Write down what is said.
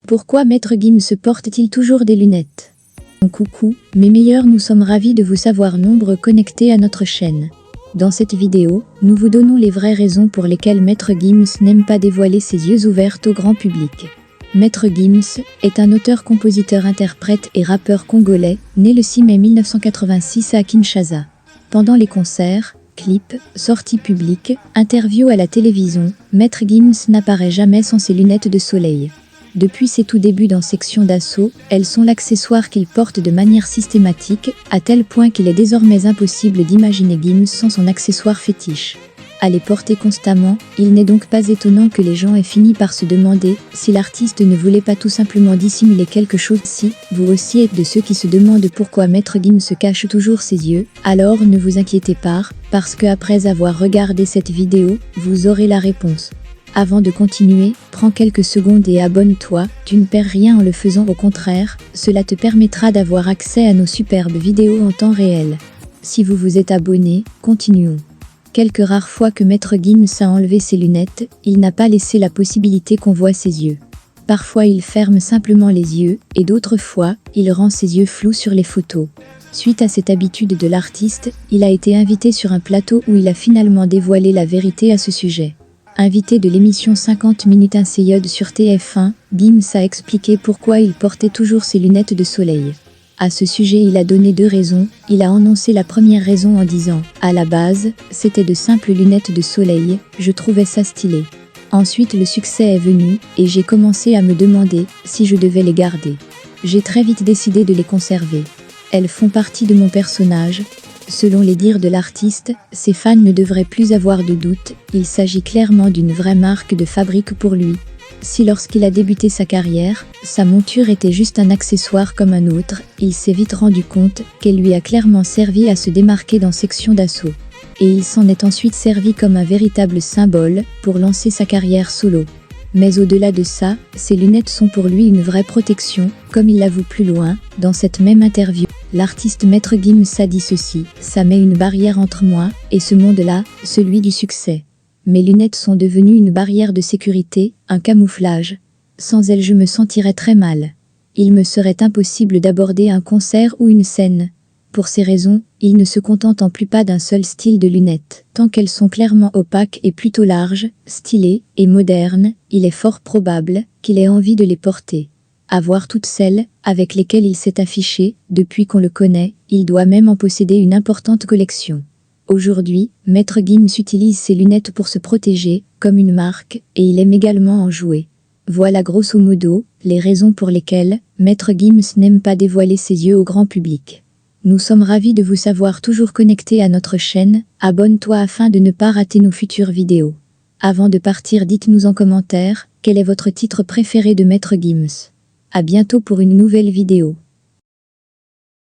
Pourquoi Maître Gims porte-t-il toujours des lunettes? Coucou, mes meilleurs, nous sommes ravis de vous savoir nombreux connectés à notre chaîne. Dans cette vidéo, nous vous donnons les vraies raisons pour lesquelles Maître Gims n'aime pas dévoiler ses yeux ouverts au grand public. Maître Gims est un auteur, compositeur, interprète et rappeur congolais, né le 6 mai 1986 à Kinshasa. Pendant les concerts, clips, sorties publiques, interviews à la télévision, Maître Gims n'apparaît jamais sans ses lunettes de soleil. Depuis ses tout débuts dans Section d'Assaut, elles sont l'accessoire qu'il porte de manière systématique, à tel point qu'il est désormais impossible d'imaginer Gims sans son accessoire fétiche. À les porter constamment, il n'est donc pas étonnant que les gens aient fini par se demander si l'artiste ne voulait pas tout simplement dissimuler quelque chose. Si vous aussi êtes de ceux qui se demandent pourquoi Maître Gims se cache toujours ses yeux, alors ne vous inquiétez pas, parce que après avoir regardé cette vidéo, vous aurez la réponse. Avant de continuer, prends quelques secondes et abonne-toi, tu ne perds rien en le faisant, au contraire, cela te permettra d'avoir accès à nos superbes vidéos en temps réel. Si vous vous êtes abonné, continuons. Quelques rares fois que Maître Gims a enlevé ses lunettes, il n'a pas laissé la possibilité qu'on voit ses yeux. Parfois il ferme simplement les yeux, et d'autres fois, il rend ses yeux flous sur les photos. Suite à cette habitude de l'artiste, il a été invité sur un plateau où il a finalement dévoilé la vérité à ce sujet. Invité de l'émission 50 minutes Inseyud sur TF1, Gims a expliqué pourquoi il portait toujours ses lunettes de soleil. À ce sujet, il a donné deux raisons. Il a annoncé la première raison en disant « À la base, c'était de simples lunettes de soleil, je trouvais ça stylé. Ensuite le succès est venu, et j'ai commencé à me demander si je devais les garder. J'ai très vite décidé de les conserver. Elles font partie de mon personnage. » Selon les dires de l'artiste, ses fans ne devraient plus avoir de doute, il s'agit clairement d'une vraie marque de fabrique pour lui. Si lorsqu'il a débuté sa carrière, sa monture était juste un accessoire comme un autre, il s'est vite rendu compte qu'elle lui a clairement servi à se démarquer dans Section d'Assaut. Et il s'en est ensuite servi comme un véritable symbole pour lancer sa carrière solo. Mais au-delà de ça, ces lunettes sont pour lui une vraie protection, comme il l'avoue plus loin, dans cette même interview. L'artiste Maître Gims a dit ceci: « Ça met une barrière entre moi et ce monde-là, celui du succès. Mes lunettes sont devenues une barrière de sécurité, un camouflage. Sans elles je me sentirais très mal. Il me serait impossible d'aborder un concert ou une scène. Pour ces raisons, il ne se contente en plus pas d'un seul style de lunettes. Tant qu'elles sont clairement opaques et plutôt larges, stylées et modernes, il est fort probable qu'il ait envie de les porter. À voir toutes celles avec lesquelles il s'est affiché, depuis qu'on le connaît, il doit même en posséder une importante collection. Aujourd'hui, Maître Gims utilise ses lunettes pour se protéger, comme une marque, et il aime également en jouer. Voilà grosso modo les raisons pour lesquelles Maître Gims n'aime pas dévoiler ses yeux au grand public. Nous sommes ravis de vous savoir toujours connectés à notre chaîne, abonne-toi afin de ne pas rater nos futures vidéos. Avant de partir, dites-nous en commentaire, quel est votre titre préféré de Maître Gims. À bientôt pour une nouvelle vidéo.